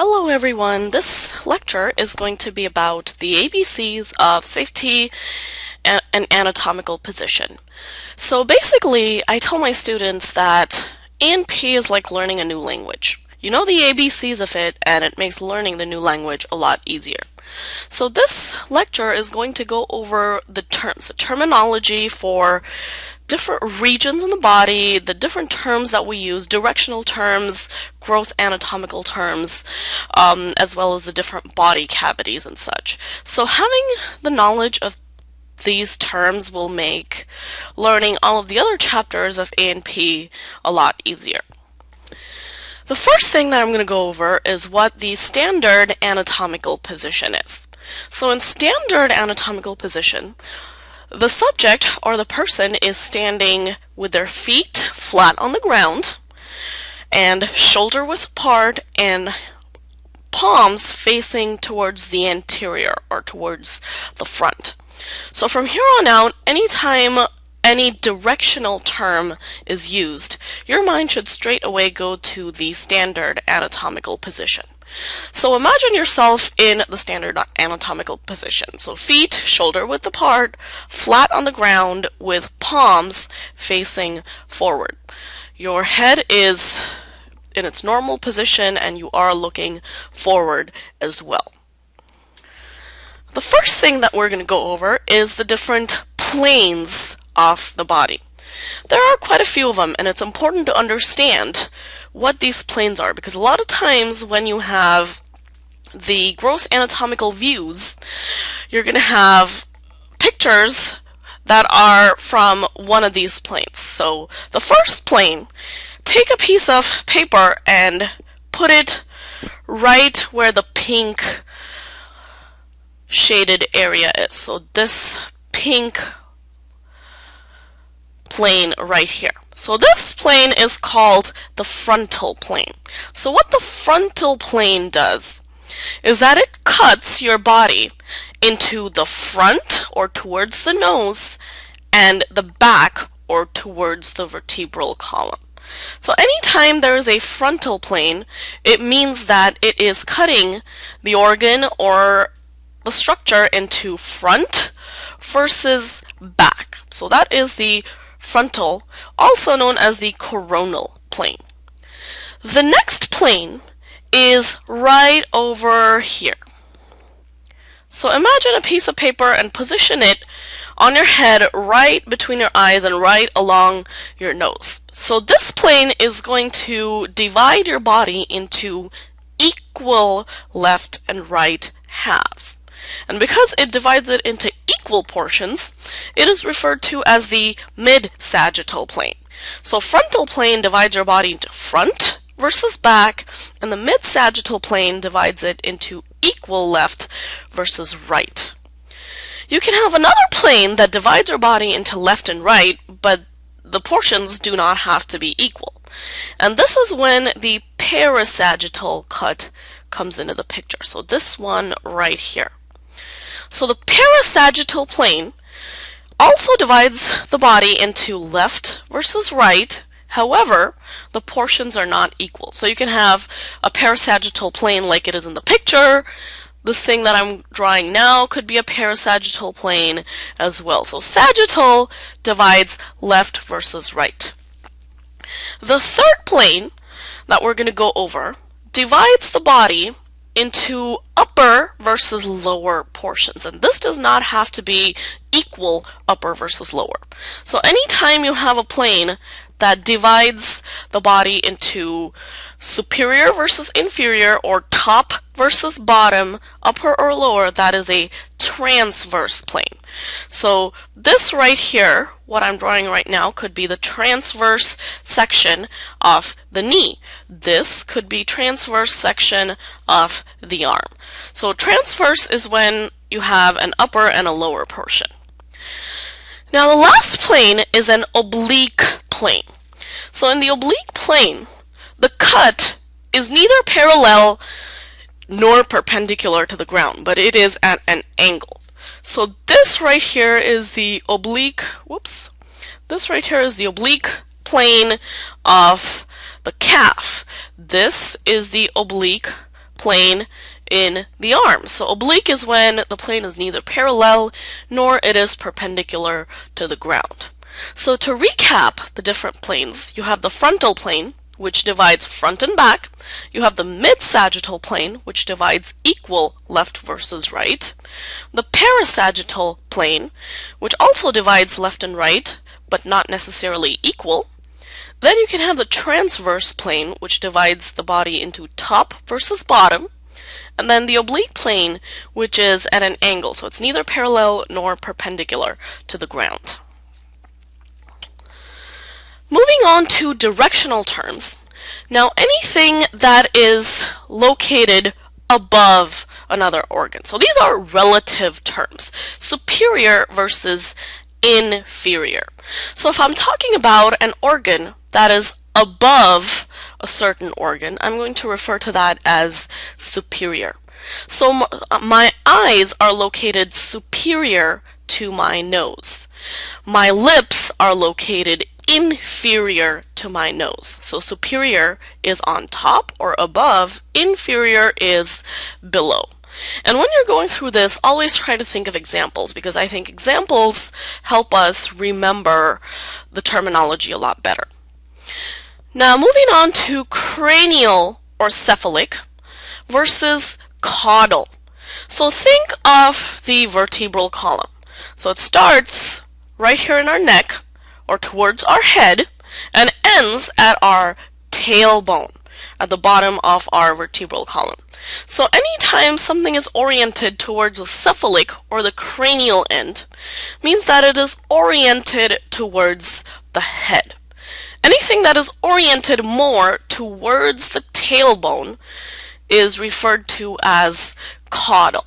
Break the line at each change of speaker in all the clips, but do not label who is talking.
Hello everyone, this lecture is going to be about the ABCs of safety and anatomical position. So basically, I tell my students that A&P is like learning a new language. You know the ABCs of it, and it makes learning the new language a lot easier. So this lecture is going to go over the terms, the terminology for different regions in the body, the different terms that we use, directional terms, gross anatomical terms, as well as the different body cavities and such. So having the knowledge of these terms will make learning all of the other chapters of A&P a lot easier. The first thing that I'm going to go over is what the standard anatomical position is. So in standard anatomical position, the subject or the person is standing with their feet flat on the ground and shoulder width apart and palms facing towards the anterior or towards the front. So from here on out, anytime any directional term is used, your mind should straight away go to the standard anatomical position. So imagine yourself in the standard anatomical position. So feet shoulder width apart, flat on the ground with palms facing forward. Your head is in its normal position and you are looking forward as well. The first thing that we're going to go over is the different planes of the body. There are quite a few of them, and it's important to understand what these planes are, because a lot of times when you have the gross anatomical views, you're going to have pictures that are from one of these planes. So the first plane, take a piece of paper and put it right where the pink shaded area is. So this pink plane right here. So this plane is called the frontal plane. So what the frontal plane does is that it cuts your body into the front or towards the nose and the back or towards the vertebral column. So anytime there is a frontal plane, it means that it is cutting the organ or the structure into front versus back. So that is the frontal, also known as the coronal plane. The next plane is right over here. So imagine a piece of paper and position it on your head right between your eyes and right along your nose. So this plane is going to divide your body into equal left and right halves. And because it divides it into equal portions, it is referred to as the mid-sagittal plane. So frontal plane divides your body into front versus back, and the mid-sagittal plane divides it into equal left versus right. You can have another plane that divides your body into left and right, but the portions do not have to be equal. And this is when the parasagittal cut comes into the picture. So this one right here. So the parasagittal plane also divides the body into left versus right. However, the portions are not equal. So you can have a parasagittal plane like it is in the picture. This thing that I'm drawing now could be a parasagittal plane as well. So sagittal divides left versus right. The third plane that we're going to go over divides the body into upper versus lower portions, and this does not have to be equal upper versus lower. So anytime you have a plane that divides the body into superior versus inferior or top versus bottom, upper or lower, that is a transverse plane. So this right here, what I'm drawing right now, could be the transverse section of the knee. This could be transverse section of the arm. So transverse is when you have an upper and a lower portion. Now the last plane is an oblique plane. So in the oblique plane, the cut is neither parallel nor perpendicular to the ground, but it is at an angle. So this right here is the oblique, this right here is the oblique plane of the calf. This is the oblique plane in the arm. So oblique is when the plane is neither parallel nor it is perpendicular to the ground. So to recap the different planes, you have the frontal plane, which divides front and back. You have the mid-sagittal plane, which divides equal left versus right. The parasagittal plane, which also divides left and right, but not necessarily equal. Then you can have the transverse plane, which divides the body into top versus bottom. And then the oblique plane, which is at an angle, so it's neither parallel nor perpendicular to the ground. Moving on to directional terms. Now, anything that is located above another organ. So these are relative terms. Superior versus inferior. So if I'm talking about an organ that is above a certain organ, I'm going to refer to that as superior. So my eyes are located superior to my nose. My lips are located inferior to my nose. So superior is on top or above, inferior is below. And when you're going through this, always try to think of examples, because I think examples help us remember the terminology a lot better. Now moving on to cranial or cephalic versus caudal. So think of the vertebral column. So it starts right here in our neck or towards our head and ends at our tailbone at the bottom of our vertebral column. So anytime something is oriented towards the cephalic or the cranial end, means that it is oriented towards the head. Anything that is oriented more towards the tailbone is referred to as caudal.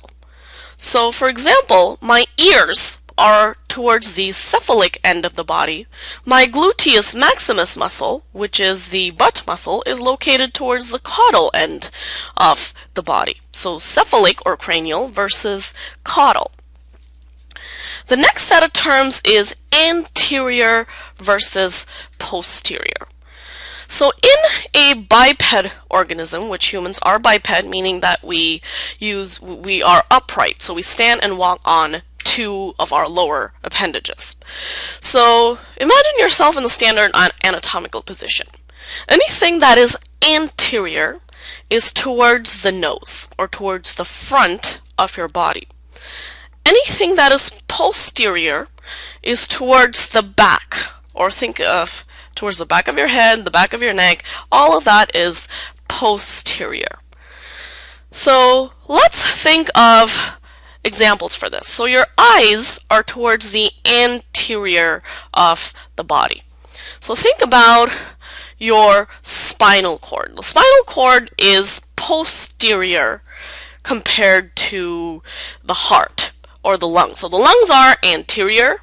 So for example, my ears are towards the cephalic end of the body. My gluteus maximus muscle, which is the butt muscle, is located towards the caudal end of the body. So cephalic or cranial versus caudal. The next set of terms is anterior versus posterior. So in a biped organism, which humans are biped, meaning that we are upright, so we stand and walk on two of our lower appendages. So imagine yourself in the standard anatomical position. Anything that is anterior is towards the nose or towards the front of your body. Anything that is posterior is towards the back, or think of towards the back of your head, the back of your neck. All of that is posterior. So let's think of examples for this. So your eyes are towards the anterior of the body. So think about your spinal cord. The spinal cord is posterior compared to the heart or the lungs. So the lungs are anterior.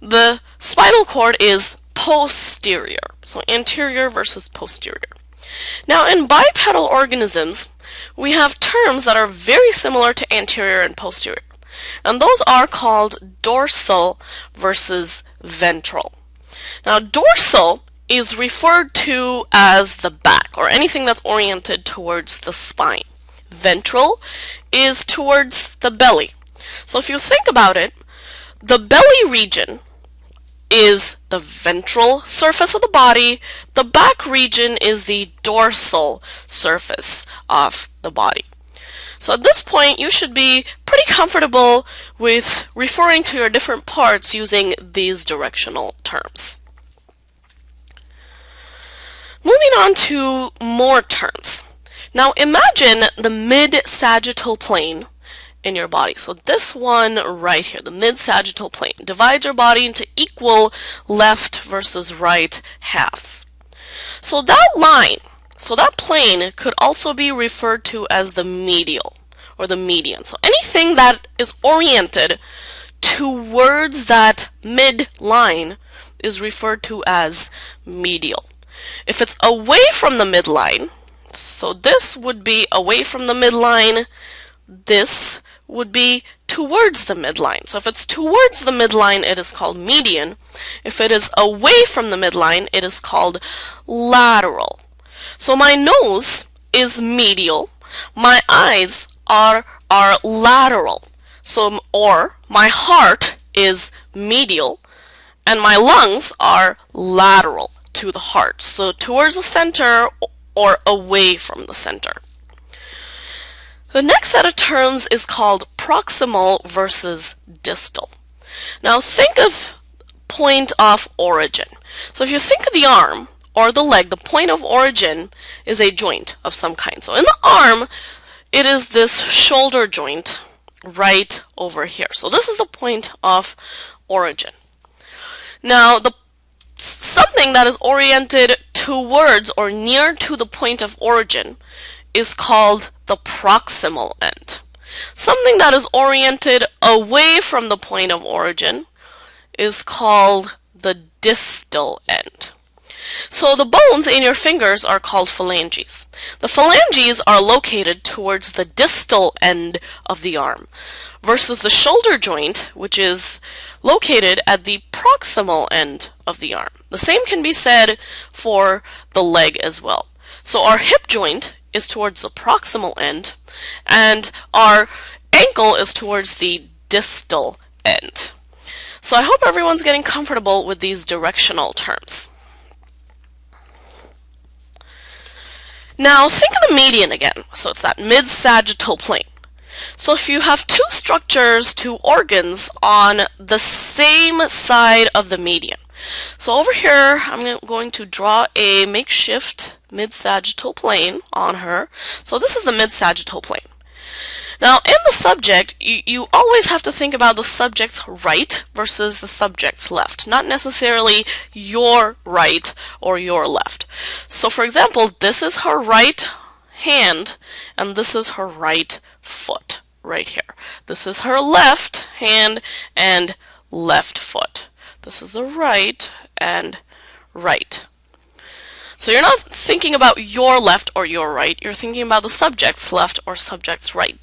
The spinal cord is posterior. So anterior versus posterior. Now in bipedal organisms, we have terms that are very similar to anterior and posterior. And those are called dorsal versus ventral. Now dorsal is referred to as the back, or anything that's oriented towards the spine. Ventral is towards the belly. So if you think about it, the belly region is the ventral surface of the body. The back region is the dorsal surface of the body. So at this point, you should be pretty comfortable with referring to your different parts using these directional terms. Moving on to more terms. Now imagine the mid-sagittal plane in your body. So this one right here, the mid-sagittal plane, divides your body into equal left versus right halves. So that line, so that plane could also be referred to as the medial or the median. So anything that is oriented towards that midline is referred to as medial. If it's away from the midline, so this would be away from the midline, this would be towards the midline. So if it's towards the midline, it is called median. If it is away from the midline, it is called lateral. So my nose is medial My eyes are lateral. So, or my heart is medial, and my lungs are lateral to the heart. So towards the center or away from the center. The next set of terms is called proximal versus distal. Now think of point of origin. So if you think of the arm or the leg, the point of origin is a joint of some kind. So in the arm, it is this shoulder joint right over here. So this is the point of origin. Now, something that is oriented towards or near to the point of origin is called the proximal end. Something that is oriented away from the point of origin is called the distal end. So the bones in your fingers are called phalanges. The phalanges are located towards the distal end of the arm, versus the shoulder joint, which is located at the proximal end of the arm. The same can be said for the leg as well. So our hip joint is towards the proximal end, and our ankle is towards the distal end. So I hope everyone's getting comfortable with these directional terms. Now think of the median again. So it's that mid-sagittal plane. So if you have two structures, two organs on the same side of the median. So over here, I'm going to draw a makeshift mid-sagittal plane on her. So this is the mid-sagittal plane. Now in the subject, you always have to think about the subject's right versus the subject's left, not necessarily your right or your left. So for example, this is her right hand and this is her right foot right here. This is her left hand and left foot. This is the right and right. So you're not thinking about your left or your right, you're thinking about the subject's left or subject's right.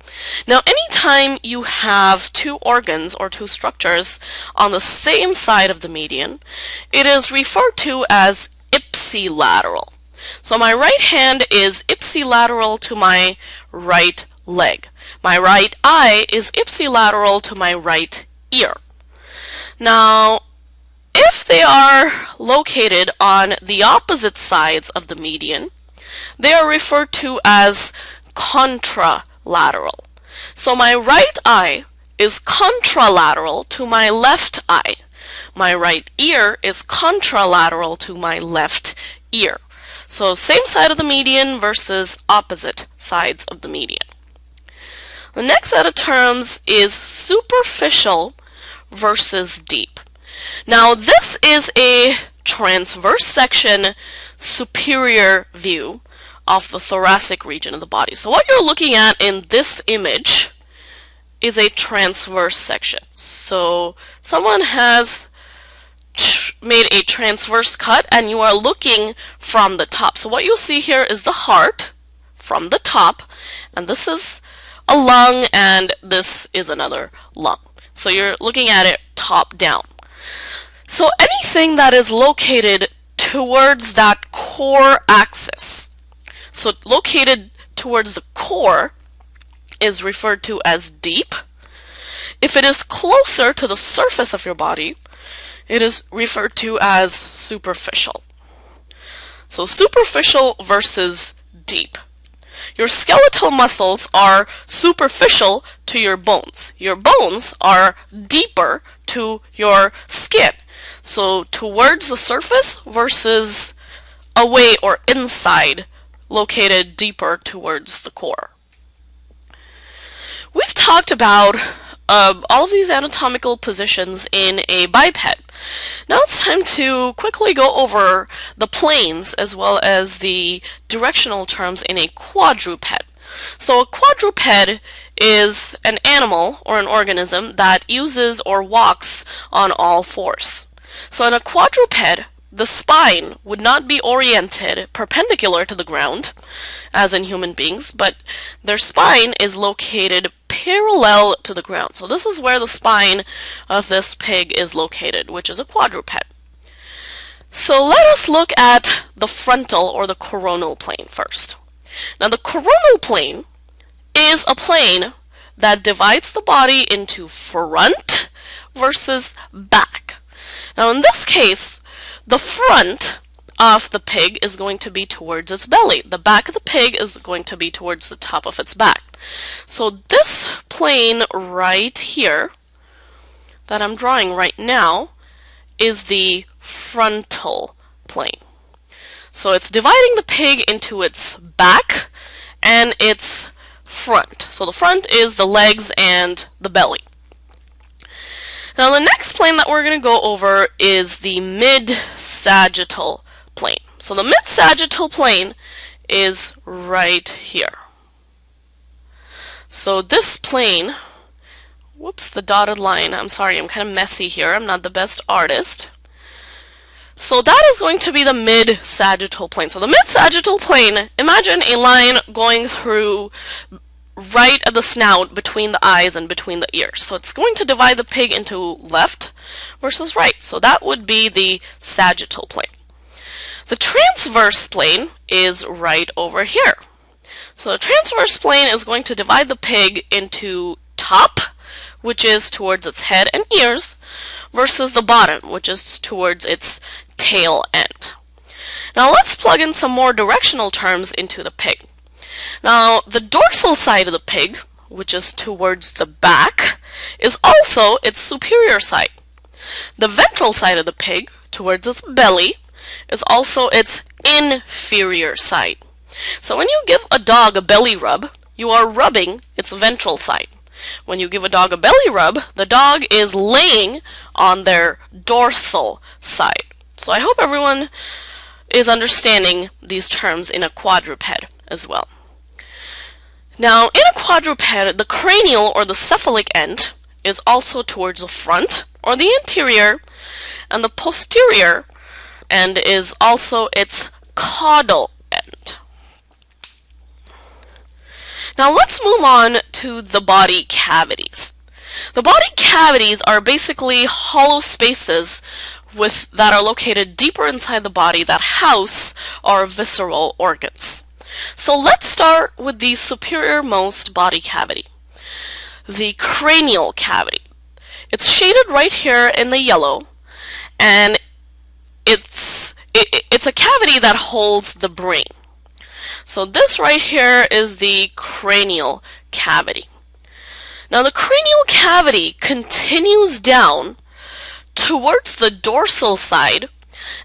Now anytime you have two organs or two structures on the same side of the median, it is referred to as ipsilateral. So my right hand is ipsilateral to my right leg. My right eye is ipsilateral to my right ear. Now, if they are located on the opposite sides of the median, they are referred to as contralateral. So my right eye is contralateral to my left eye. My right ear is contralateral to my left ear. So same side of the median versus opposite sides of the median. The next set of terms is superficial versus deep. Now this is a transverse section superior view of the thoracic region of the body. So what you're looking at in this image is a transverse section. So someone has made a transverse cut and you are looking from the top. So what you'll see here is the heart from the top, and this is a lung and this is another lung. So you're looking at it top down. So anything that is located towards that core axis, so located towards the core, is referred to as deep. If it is closer to the surface of your body, it is referred to as superficial. So superficial versus deep. Your skeletal muscles are superficial to your bones. Your bones are deeper to your skin. So towards the surface versus away or inside, located deeper towards the core. We've talked about all of these anatomical positions in a biped. Now it's time to quickly go over the planes as well as the directional terms in a quadruped. So a quadruped is an animal or an organism that uses or walks on all fours. So in a quadruped, the spine would not be oriented perpendicular to the ground, as in human beings, but their spine is located parallel to the ground. So this is where the spine of this pig is located, which is a quadruped. So let us look at the frontal or the coronal plane first. Now the coronal plane is a plane that divides the body into front versus back. Now in this case, the front of the pig is going to be towards its belly. The back of the pig is going to be towards the top of its back. So this plane right here that I'm drawing right now is the frontal plane. So it's dividing the pig into its back and its front. So the front is the legs and the belly. Now the next plane that we're going to go over is the mid-sagittal plane. So the mid-sagittal plane is right here. So this plane, whoops, the dotted line, I'm sorry, I'm kind of messy here, I'm not the best artist. So that is going to be the mid-sagittal plane. So the mid-sagittal plane, imagine a line going through right at the snout between the eyes and between the ears. So it's going to divide the pig into left versus right. So that would be the sagittal plane. The transverse plane is right over here. So the transverse plane is going to divide the pig into top, which is towards its head and ears, versus the bottom, which is towards its tail end. Now let's plug in some more directional terms into the pig. Now the dorsal side of the pig, which is towards the back, is also its superior side. The ventral side of the pig, towards its belly, is also its inferior side. So when you give a dog a belly rub, you are rubbing its ventral side. When you give a dog a belly rub, the dog is laying on their dorsal side. So I hope everyone is understanding these terms in a quadruped as well. Now, in a quadruped, the cranial or the cephalic end is also towards the front or the anterior, and the posterior end is also its caudal end. Now let's move on to the body cavities. The body cavities are basically hollow spaces that are located deeper inside the body that house our visceral organs. So let's start with the superiormost body cavity, the cranial cavity. It's shaded right here in the yellow, and it's a cavity that holds the brain. So this right here is the cranial cavity. Now the cranial cavity continues down towards the dorsal side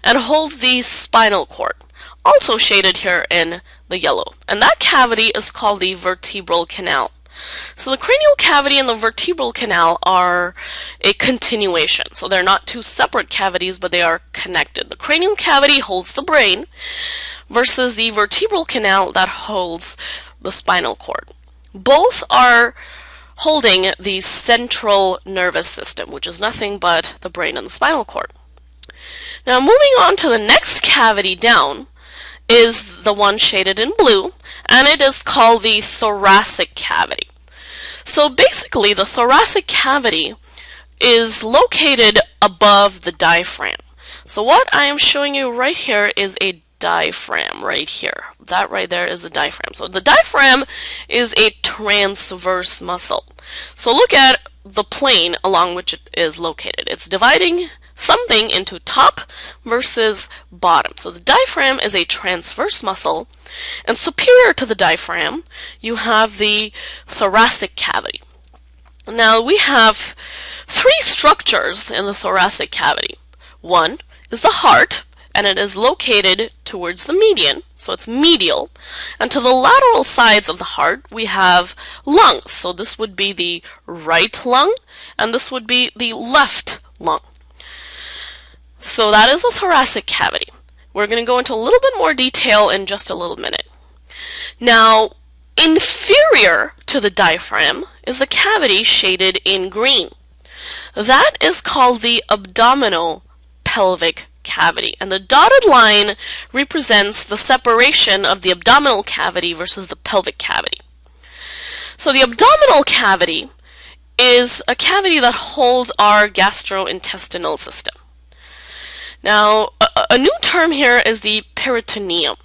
and holds the spinal cord, also shaded here in the yellow. And that cavity is called the vertebral canal. So the cranial cavity and the vertebral canal are a continuation. So they're not two separate cavities, but they are connected. The cranial cavity holds the brain versus the vertebral canal that holds the spinal cord. Both are holding the central nervous system, which is nothing but the brain and the spinal cord. Now moving on to the next cavity down is the one shaded in blue, and it is called the thoracic cavity. So basically the thoracic cavity is located above the diaphragm. So what I am showing you right here is a diaphragm right here. That right there is a diaphragm. So the diaphragm is a transverse muscle. So look at the plane along which it is located. It's dividing something into top versus bottom. So the diaphragm is a transverse muscle, and superior to the diaphragm you have the thoracic cavity. Now we have three structures in the thoracic cavity. One is the heart, and it is located towards the median, so it's medial. And to the lateral sides of the heart we have lungs. So this would be the right lung, and this would be the left lung. So that is the thoracic cavity. We're going to go into a little bit more detail in just a little minute. Now, inferior to the diaphragm is the cavity shaded in green. That is called the abdominal pelvic cavity, and the dotted line represents the separation of the abdominal cavity versus the pelvic cavity. So the abdominal cavity is a cavity that holds our gastrointestinal system. Now, a new term here is the peritoneum.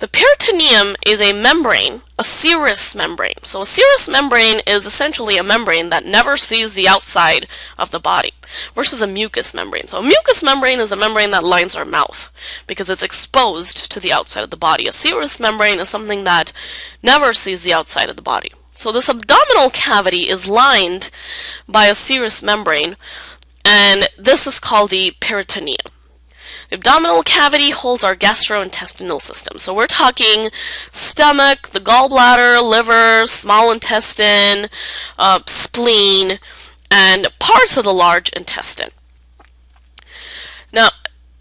The peritoneum is a membrane, a serous membrane. So a serous membrane is essentially a membrane that never sees the outside of the body versus a mucous membrane. So a mucous membrane is a membrane that lines our mouth because it's exposed to the outside of the body. A serous membrane is something that never sees the outside of the body. So this abdominal cavity is lined by a serous membrane, and this is called the peritoneum. The abdominal cavity holds our gastrointestinal system. So we're talking stomach, the gallbladder, liver, small intestine, spleen, and parts of the large intestine. Now,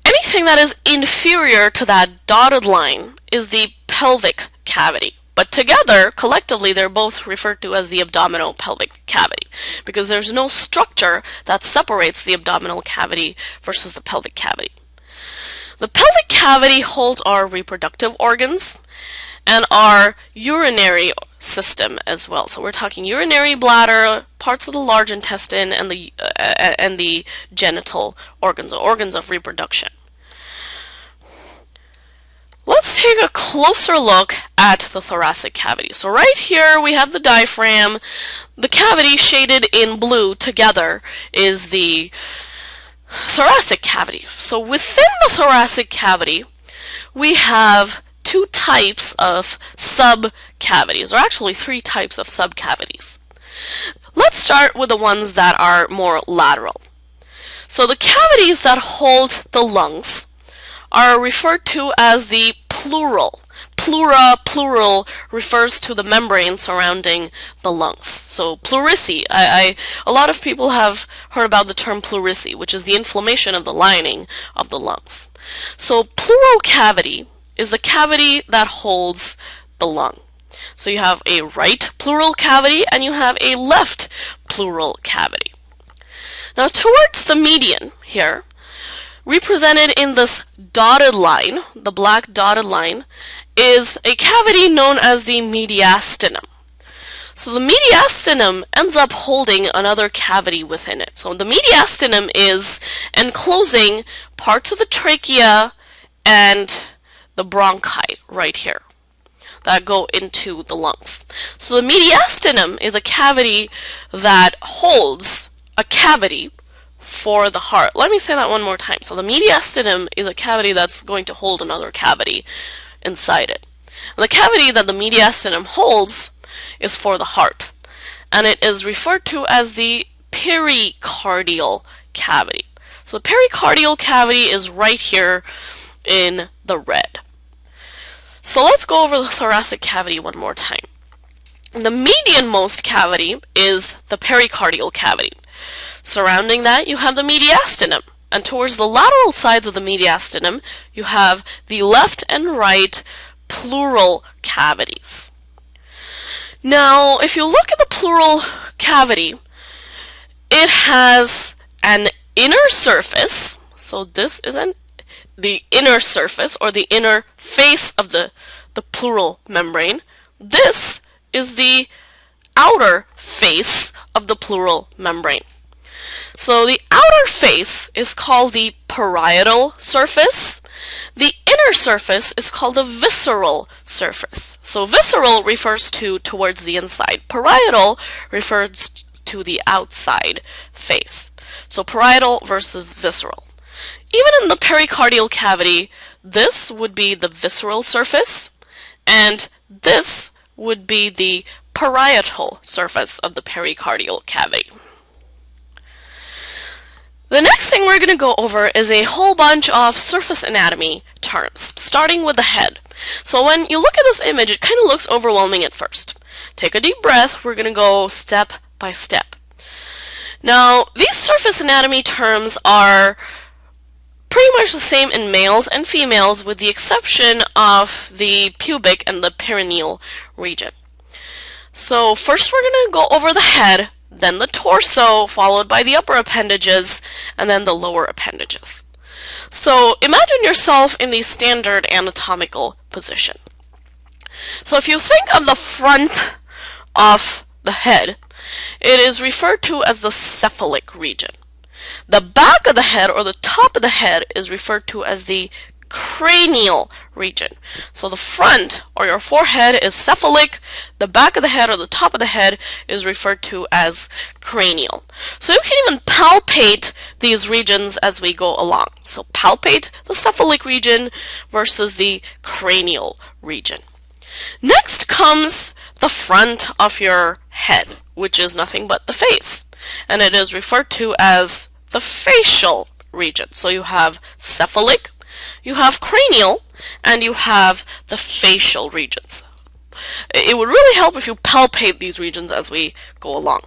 anything that is inferior to that dotted line is the pelvic cavity. But together, collectively, they're both referred to as the abdominal pelvic cavity because there's no structure that separates the abdominal cavity versus the pelvic cavity. The pelvic cavity holds our reproductive organs and our urinary system as well. So we're talking urinary bladder, parts of the large intestine, and the genital organs, or organs of reproduction. Let's take a closer look at the thoracic cavity. So right here we have the diaphragm. The cavity shaded in blue together is the thoracic cavity. So within the thoracic cavity, we have two types of subcavities, or actually three types of subcavities. Let's start with the ones that are more lateral. So the cavities that hold the lungs are referred to as the pleural. Plural refers to the membrane surrounding the lungs. So pleurisy, a lot of people have heard about the term pleurisy, which is the inflammation of the lining of the lungs. So pleural cavity is the cavity that holds the lung. So you have a right pleural cavity and you have a left pleural cavity. Now towards the median here, represented in this dotted line, the black dotted line, is a cavity known as the mediastinum. So the mediastinum ends up holding another cavity within it. So the mediastinum is enclosing parts of the trachea and the bronchi right here that go into the lungs. So the mediastinum is a cavity that holds a cavity for the heart. Let me say that one more time. So the mediastinum is a cavity that's going to hold another cavity inside it. And the cavity that the mediastinum holds is for the heart, and it is referred to as the pericardial cavity. So the pericardial cavity is right here in the red. So let's go over the thoracic cavity one more time. The medianmost cavity is the pericardial cavity. Surrounding that, you have the mediastinum, and towards the lateral sides of the mediastinum, you have the left and right pleural cavities. Now, if you look at the pleural cavity, it has an inner surface. So this is the inner surface, or the inner face of the pleural membrane. This is the outer face of the pleural membrane. So the outer face is called the parietal surface. The inner surface is called the visceral surface. So visceral refers to towards the inside. Parietal refers to the outside face. So parietal versus visceral. Even in the pericardial cavity, this would be the visceral surface, and this would be the parietal surface of the pericardial cavity. The next thing we're going to go over is a whole bunch of surface anatomy terms, starting with the head. So when you look at this image, it kind of looks overwhelming at first. Take a deep breath. We're going to go step by step. Now, these surface anatomy terms are pretty much the same in males and females, with the exception of the pubic and the perineal region. So first we're going to go over the head, then the torso, followed by the upper appendages, and then the lower appendages. So imagine yourself in the standard anatomical position. So if you think of the front of the head, it is referred to as the cephalic region. The back of the head, or the top of the head, is referred to as the cranial region. So the front or your forehead is cephalic, the back of the head or the top of the head is referred to as cranial. So you can even palpate these regions as we go along. So palpate the cephalic region versus the cranial region. Next comes the front of your head, which is nothing but the face, and it is referred to as the facial region. So you have cephalic, you have cranial, and you have the facial regions. It would really help if you palpate these regions as we go along.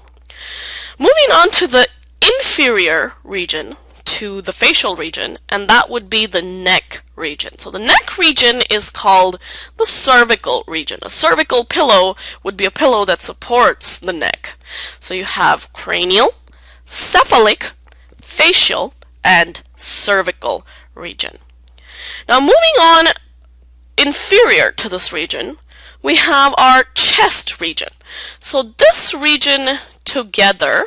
Moving on to the inferior region to the facial region, and that would be the neck region. So the neck region is called the cervical region. A cervical pillow would be a pillow that supports the neck. So you have cranial, cephalic, facial, and cervical region. Now moving on inferior to this region, we have our chest region. So this region together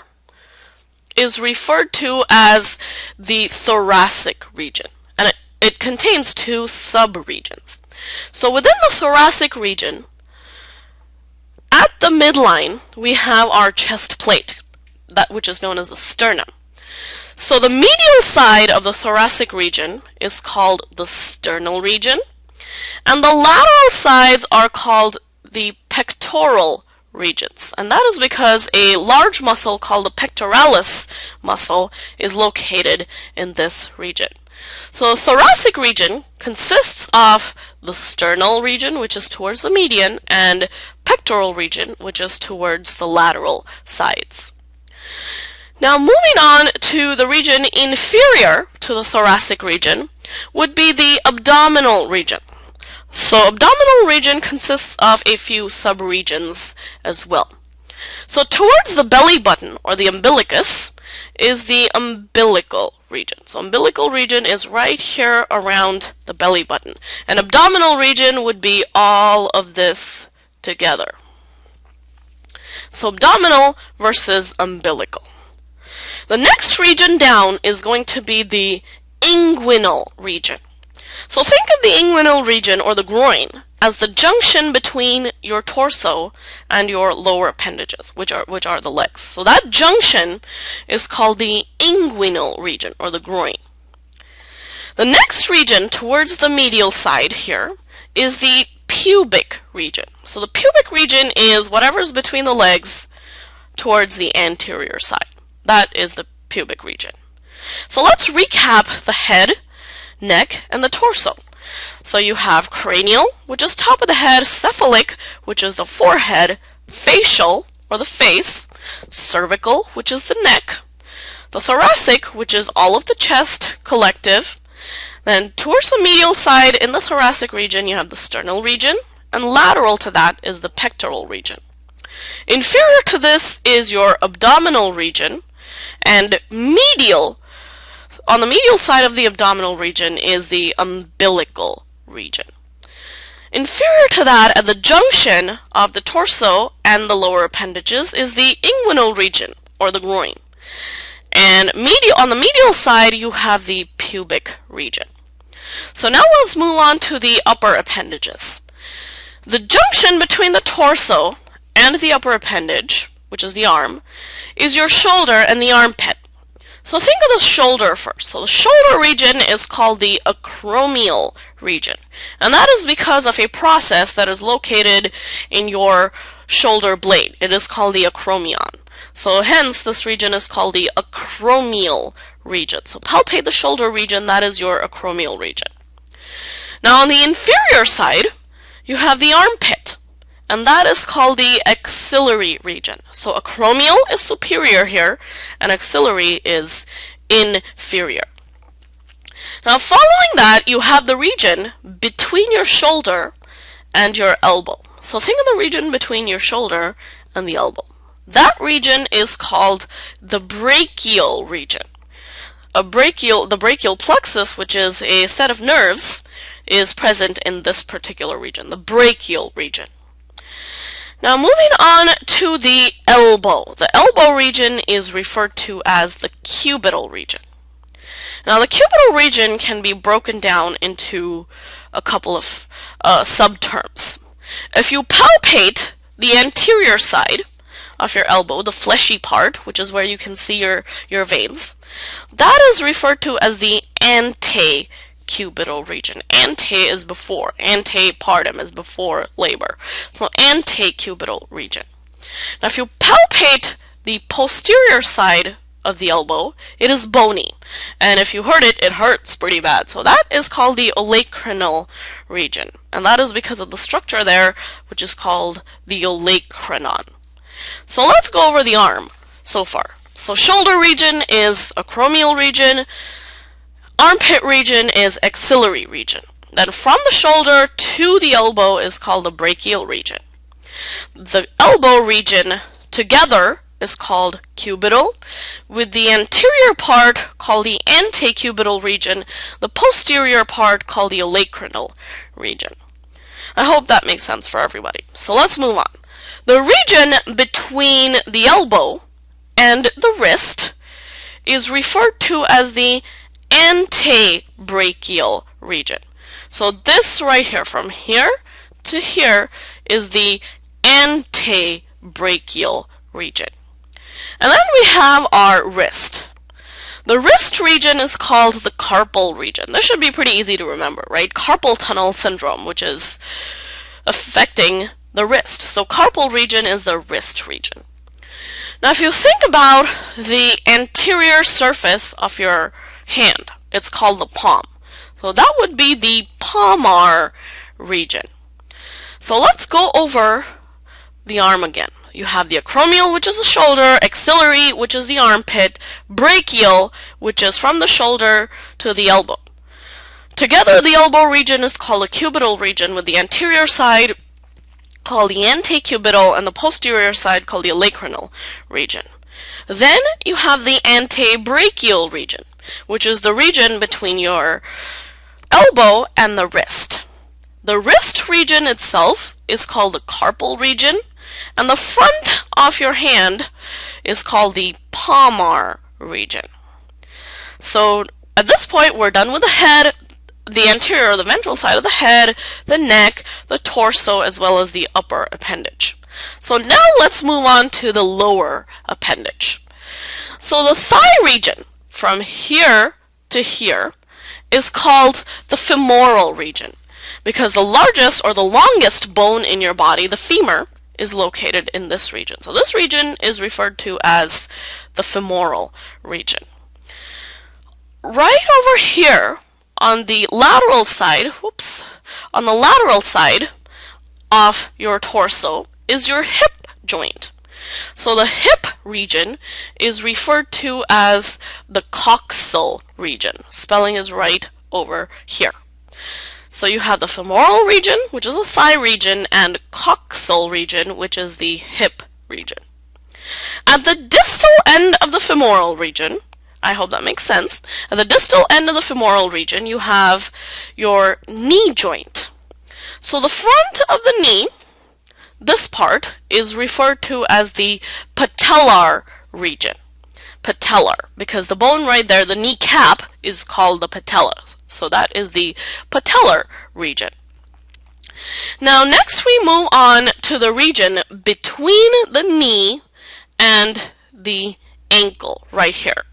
is referred to as the thoracic region, and it contains two sub-regions. So within the thoracic region, at the midline, we have our chest plate, which is known as the sternum. So the medial side of the thoracic region is called the sternal region, and the lateral sides are called the pectoral regions. And that is because a large muscle called the pectoralis muscle is located in this region. So the thoracic region consists of the sternal region, which is towards the median, and pectoral region, which is towards the lateral sides. Now moving on to the region inferior to the thoracic region would be the abdominal region. So abdominal region consists of a few subregions as well. So towards the belly button or the umbilicus is the umbilical region. So umbilical region is right here around the belly button. And abdominal region would be all of this together. So abdominal versus umbilical. The next region down is going to be the inguinal region. So think of the inguinal region, or the groin, as the junction between your torso and your lower appendages, which are the legs. So that junction is called the inguinal region, or the groin. The next region towards the medial side here is the pubic region. So the pubic region is whatever's between the legs towards the anterior side. That is the pubic region. So let's recap the head, neck, and the torso. So you have cranial, which is top of the head, cephalic, which is the forehead, facial, or the face, cervical, which is the neck, the thoracic, which is all of the chest collective. Then towards the medial side in the thoracic region, you have the sternal region, and lateral to that is the pectoral region. Inferior to this is your abdominal region, and medial, on the medial side of the abdominal region is the umbilical region. Inferior to that, at the junction of the torso and the lower appendages, is the inguinal region, or the groin. And on the medial side, you have the pubic region. So now let's move on to the upper appendages. The junction between the torso and the upper appendage, which is the arm, is your shoulder and the armpit. So think of the shoulder first. So the shoulder region is called the acromial region. And that is because of a process that is located in your shoulder blade. It is called the acromion. So hence this region is called the acromial region. So palpate the shoulder region, that is your acromial region. Now on the inferior side, you have the armpit, and that is called the axillary region. So acromial is superior here, and axillary is inferior. Now following that, you have the region between your shoulder and your elbow. So think of the region between your shoulder and the elbow. That region is called the brachial region. The brachial plexus, which is a set of nerves, is present in this particular region, the brachial region. Now moving on to the elbow. The elbow region is referred to as the cubital region. Now the cubital region can be broken down into a couple of subterms. If you palpate the anterior side of your elbow, the fleshy part, which is where you can see your veins, that is referred to as the antecubital region. Ante is before, antepartum is before labor. So antecubital region. Now if you palpate the posterior side of the elbow, it is bony. And if you hurt it, it hurts pretty bad. So that is called the olecranon region. And that is because of the structure there, which is called the olecranon. So let's go over the arm so far. So shoulder region is acromial region. Armpit region is axillary region. Then from the shoulder to the elbow is called the brachial region. The elbow region together is called cubital, with the anterior part called the antecubital region, the posterior part called the olecranon region. I hope that makes sense for everybody. So let's move on. The region between the elbow and the wrist is referred to as the antebrachial region. So this right here, from here to here, is the antebrachial region. And then we have our wrist. The wrist region is called the carpal region. This should be pretty easy to remember, right? Carpal tunnel syndrome, which is affecting the wrist. So carpal region is the wrist region. Now if you think about the anterior surface of your hand, it's called the palm. So that would be the palmar region. So let's go over the arm again. You have the acromial, which is the shoulder, axillary, which is the armpit, brachial, which is from the shoulder to the elbow. Together, the elbow region is called the cubital region, with the anterior side called the antecubital and the posterior side called the olecranon region. Then you have the antebrachial region, which is the region between your elbow and the wrist. The wrist region itself is called the carpal region, and the front of your hand is called the palmar region. So at this point, we're done with the head, the anterior or the ventral side of the head, the neck, the torso, as well as the upper appendage. So now let's move on to the lower appendage. So the thigh region, from here to here, is called the femoral region, because the largest or the longest bone in your body, the femur, is located in this region. So this region is referred to as the femoral region. Right over here on the lateral side, on the lateral side of your torso is your hip joint. So the hip region is referred to as the coxal region. Spelling is right over here. So you have the femoral region, which is the thigh region, and coxal region, which is the hip region. At the distal end of the femoral region, I hope that makes sense, at the distal end of the femoral region, you have your knee joint. So the front of the knee, this part, is referred to as the patellar region. Patellar, because the bone right there, the kneecap, is called the patella. So that is the patellar region. Now next we move on to the region between the knee and the ankle right here.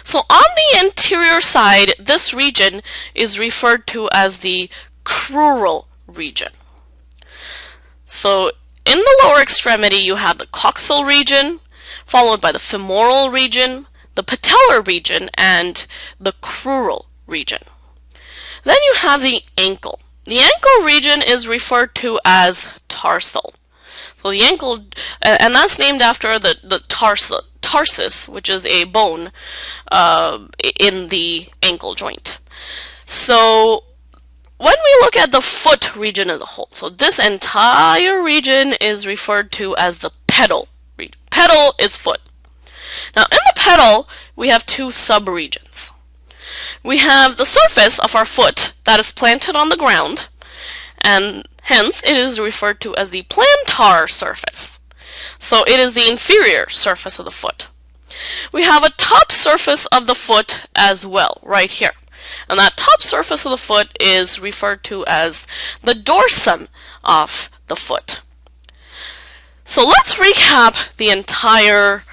So on the anterior side, this region is referred to as the crural region. So in the lower extremity you have the coxal region, followed by the femoral region, the patellar region, and the crural region. Then you have the ankle. The ankle region is referred to as tarsal. So the ankle, and that's named after the tarsus, which is a bone in the ankle joint. So when we look at the foot region as a whole, so this entire region is referred to as the pedal region. Pedal is foot. Now in the pedal, we have two subregions. We have the surface of our foot that is planted on the ground, and hence it is referred to as the plantar surface. So it is the inferior surface of the foot. We have a top surface of the foot as well, right here. And that top surface of the foot is referred to as the dorsum of the foot. So let's recap the entire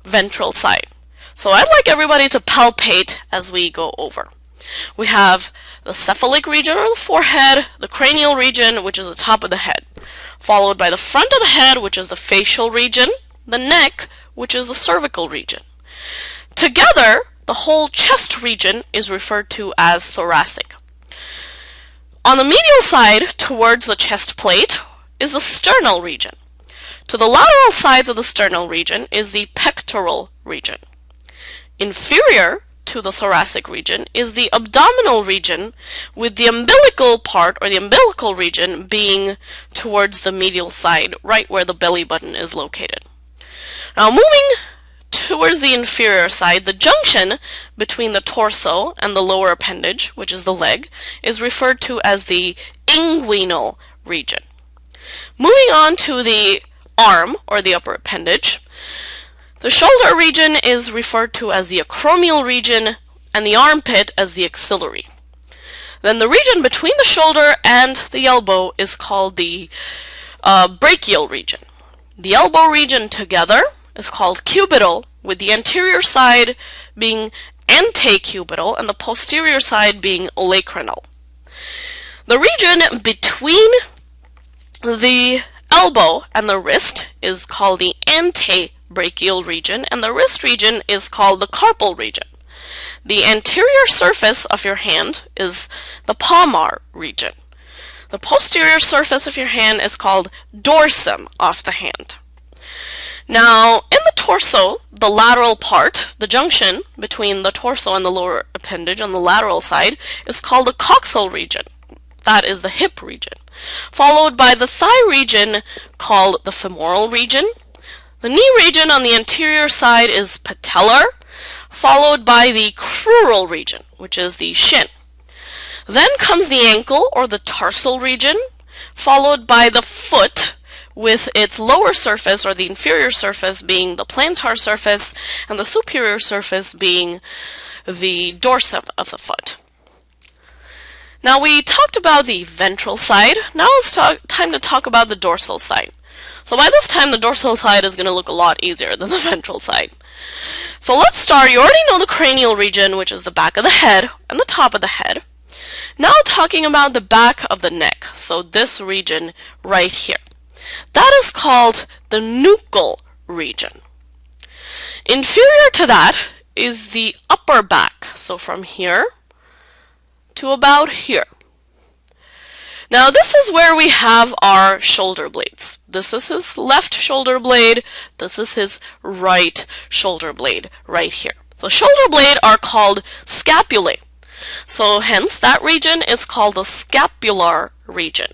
ventral side. So I'd like everybody to palpate as we go over. We have the cephalic region or the forehead, the cranial region, which is the top of the head, followed by the front of the head, which is the facial region, the neck, which is the cervical region. Together, the whole chest region is referred to as thoracic. On the medial side, towards the chest plate, is the sternal region. To the lateral sides of the sternal region is the pectoral region. Inferior to the thoracic region is the abdominal region, with the umbilical part or the umbilical region being towards the medial side, right where the belly button is located. Now moving towards the inferior side, the junction between the torso and the lower appendage, which is the leg, is referred to as the inguinal region. Moving on to the arm or the upper appendage, the shoulder region is referred to as the acromial region and the armpit as the axillary. Then the region between the shoulder and the elbow is called the brachial region. The elbow region together is called cubital, with the anterior side being antecubital and the posterior side being olecranon. The region between the elbow and the wrist is called the antebrachial region, and the wrist region is called the carpal region. The anterior surface of your hand is the palmar region. The posterior surface of your hand is called dorsum of the hand. Now, in the torso, the lateral part, the junction between the torso and the lower appendage on the lateral side, is called the coxal region. That is the hip region. Followed by the thigh region called the femoral region. The knee region on the anterior side is patellar, followed by the crural region, which is the shin. Then comes the ankle or the tarsal region, followed by the foot, with its lower surface or the inferior surface being the plantar surface and the superior surface being the dorsum of the foot. Now we talked about the ventral side. Now it's time to talk about the dorsal side. So by this time the dorsal side is going to look a lot easier than the ventral side. So let's start. You already know the cranial region, which is the back of the head and the top of the head. Now talking about the back of the neck. So this region right here. That is called the nuchal region. Inferior to that is the upper back. So from here to about here. Now this is where we have our shoulder blades. This is his left shoulder blade. This is his right shoulder blade right here. The shoulder blade are called scapulae. So hence that region is called the scapular region.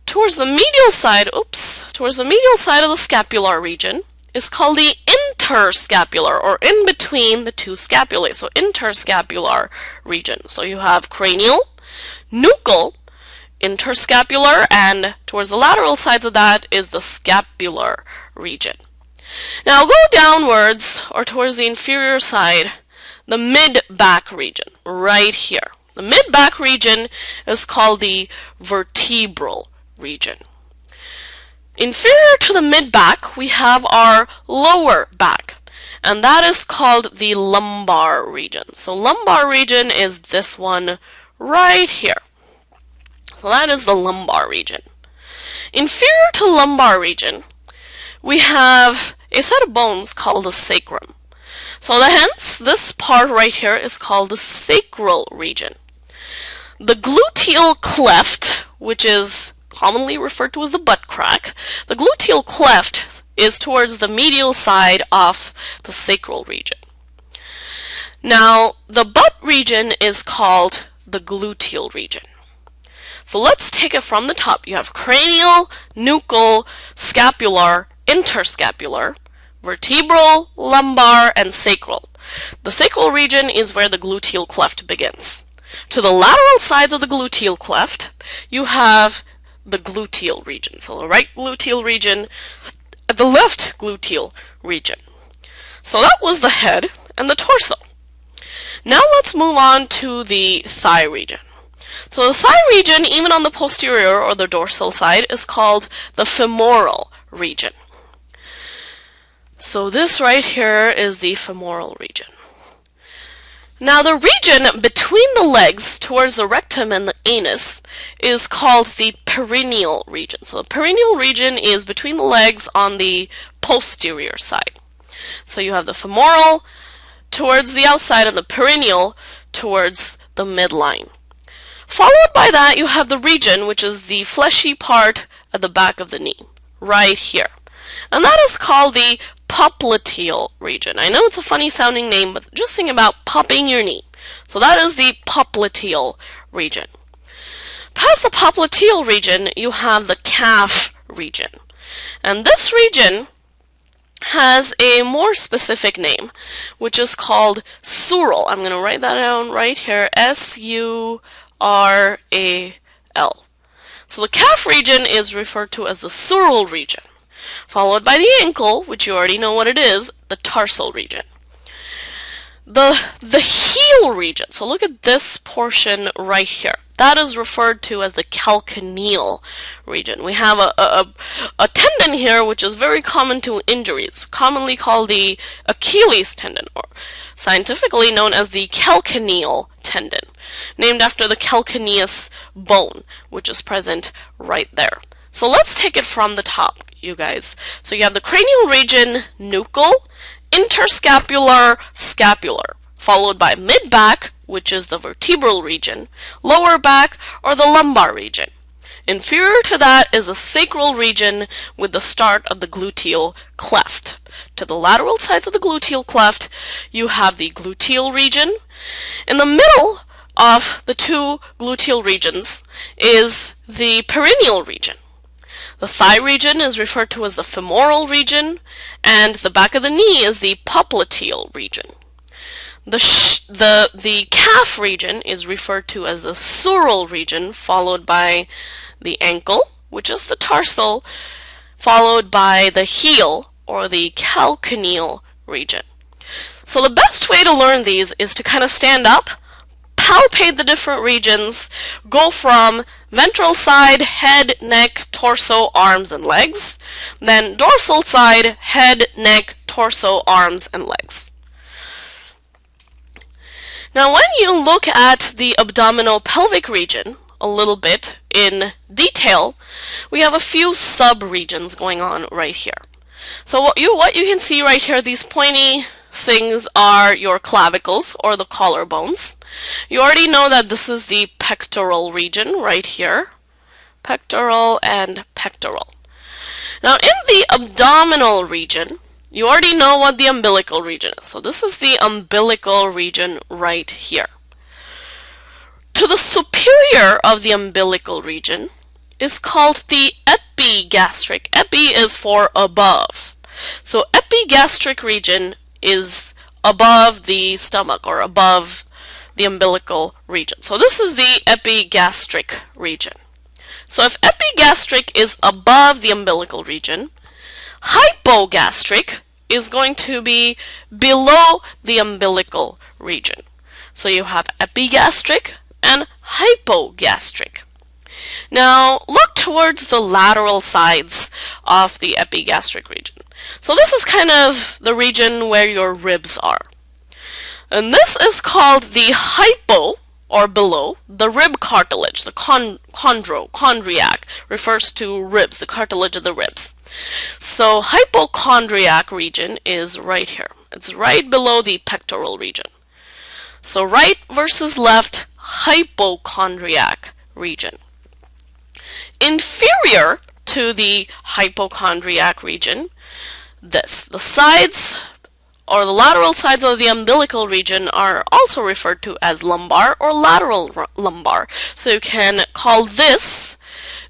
Towards the medial side of the scapular region is called the interscapular, or in between the two scapulae. So interscapular region. So you have cranial, nuchal, interscapular, and towards the lateral sides of that is the scapular region. Now go downwards or towards the inferior side, the mid-back region, right here. The mid-back region is called the vertebral region. Inferior to the mid-back, we have our lower back, and that is called the lumbar region. So lumbar region is this one right here. So that is the lumbar region. Inferior to lumbar region, we have a set of bones called the sacrum. So hence, this part right here is called the sacral region. The gluteal cleft, which is commonly referred to as the butt crack, the gluteal cleft is towards the medial side of the sacral region. Now, the butt region is called the gluteal region. So let's take it from the top. You have cranial, nuchal, scapular, interscapular, vertebral, lumbar, and sacral. The sacral region is where the gluteal cleft begins. To the lateral sides of the gluteal cleft, you have the gluteal region. So the right gluteal region, the left gluteal region. So that was the head and the torso. Now let's move on to the thigh region. So the thigh region, even on the posterior or the dorsal side, is called the femoral region. So this right here is the femoral region. Now the region between the legs towards the rectum and the anus is called the perineal region. So the perineal region is between the legs on the posterior side. So you have the femoral towards the outside and the perineal towards the midline. Followed by that, you have the region, which is the fleshy part at the back of the knee, right here. And that is called the popliteal region. I know it's a funny sounding name, but just think about popping your knee. So that is the popliteal region. Past the popliteal region, you have the calf region. And this region has a more specific name, which is called sural. I'm going to write that down right here, S-U-R-A-L. So the calf region is referred to as the sural region, followed by the ankle, which you already know what it is, the tarsal region. The heel region, so look at this portion right here. That is referred to as the calcaneal region. We have a tendon here which is very common to injuries, commonly called the Achilles tendon, or scientifically known as the calcaneal tendon, named after the calcaneus bone, which is present right there. So let's take it from the top, you guys. So you have the cranial region, nuchal, interscapular, scapular, followed by mid-back, which is the vertebral region, lower back, or the lumbar region. Inferior to that is the sacral region with the start of the gluteal cleft. To the lateral sides of the gluteal cleft, you have the gluteal region. In the middle of the two gluteal regions is the perineal region. The thigh region is referred to as the femoral region, and the back of the knee is the popliteal region. The calf region is referred to as the sural region, followed by the ankle, which is the tarsal, followed by the heel, or the calcaneal region. So the best way to learn these is to kind of stand up, palpate the different regions, go from ventral side, head, neck, torso, arms, and legs, then dorsal side, head, neck, torso, arms, and legs. Now when you look at the abdominopelvic region a little bit in detail, we have a few sub-regions going on right here. So what you can see right here, these pointy things are your clavicles or the collarbones. You already know that this is the pectoral region right here. Pectoral and pectoral. Now in the abdominal region, you already know what the umbilical region is. So this is the umbilical region right here. To the superior of the umbilical region is called the epigastric. Epi is for above. So epigastric region is above the stomach or above the umbilical region. So this is the epigastric region. So if epigastric is above the umbilical region, hypogastric is going to be below the umbilical region. So you have epigastric and hypogastric. Now look towards the lateral sides of the epigastric region. So this is kind of the region where your ribs are. And this is called the hypo, or below, the rib cartilage. The chondriac refers to ribs, the cartilage of the ribs. So hypochondriac region is right here. It's right below the pectoral region. So right versus left, hypochondriac region. Inferior to the hypochondriac region, the sides or the lateral sides of the umbilical region are also referred to as lumbar or lateral lumbar. So you can call this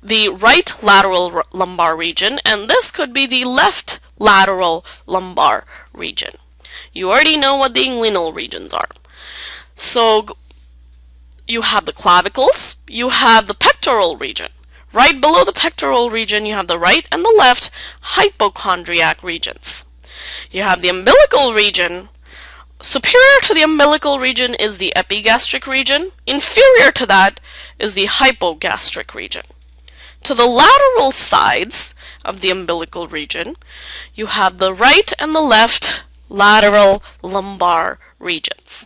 the right lateral lumbar region, and this could be the left lateral lumbar region. You already know what the inguinal regions are. So you have the clavicles, you have the pectoral region. Right below the pectoral region, you have the right and the left hypochondriac regions. You have the umbilical region. Superior to the umbilical region is the epigastric region. Inferior to that is the hypogastric region. To the lateral sides of the umbilical region, you have the right and the left lateral lumbar regions.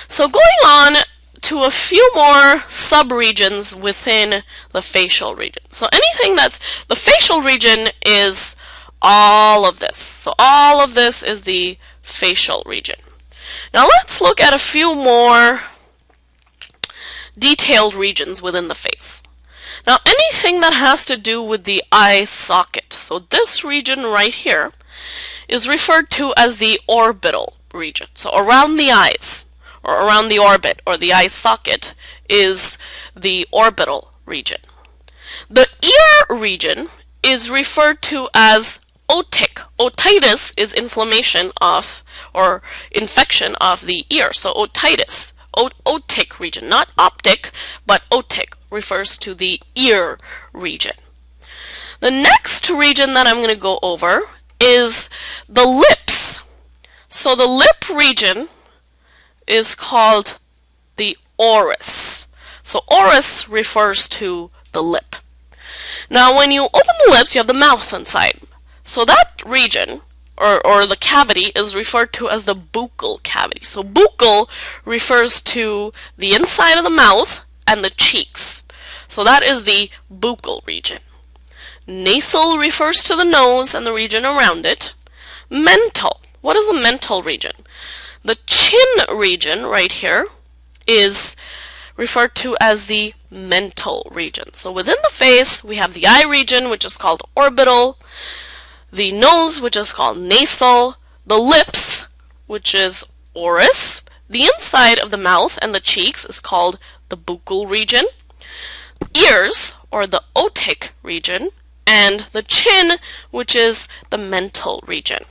So going on to a few more subregions within the facial region. So anything that's the facial region is all of this. So all of this is the facial region. Now let's look at a few more detailed regions within the face. Now anything that has to do with the eye socket. So this region right here is referred to as the orbital region. So around the eyes, or around the orbit, or the eye socket, is the orbital region. The ear region is referred to as otic. Otitis is inflammation of, or infection of the ear. So otitis, otic region, not optic, but otic refers to the ear region. The next region that I'm going to go over is the lips. So the lip region is called the oris. So oris refers to the lip. Now when you open the lips, you have the mouth inside. So that region, or the cavity, is referred to as the buccal cavity. So buccal refers to the inside of the mouth and the cheeks. So that is the buccal region. Nasal refers to the nose and the region around it. Mental. What is the mental region? The chin region right here is referred to as the mental region. So within the face, we have the eye region, which is called orbital, the nose, which is called nasal, the lips, which is oris, the inside of the mouth and the cheeks is called the buccal region, ears, or the otic region, and the chin, which is the mental region.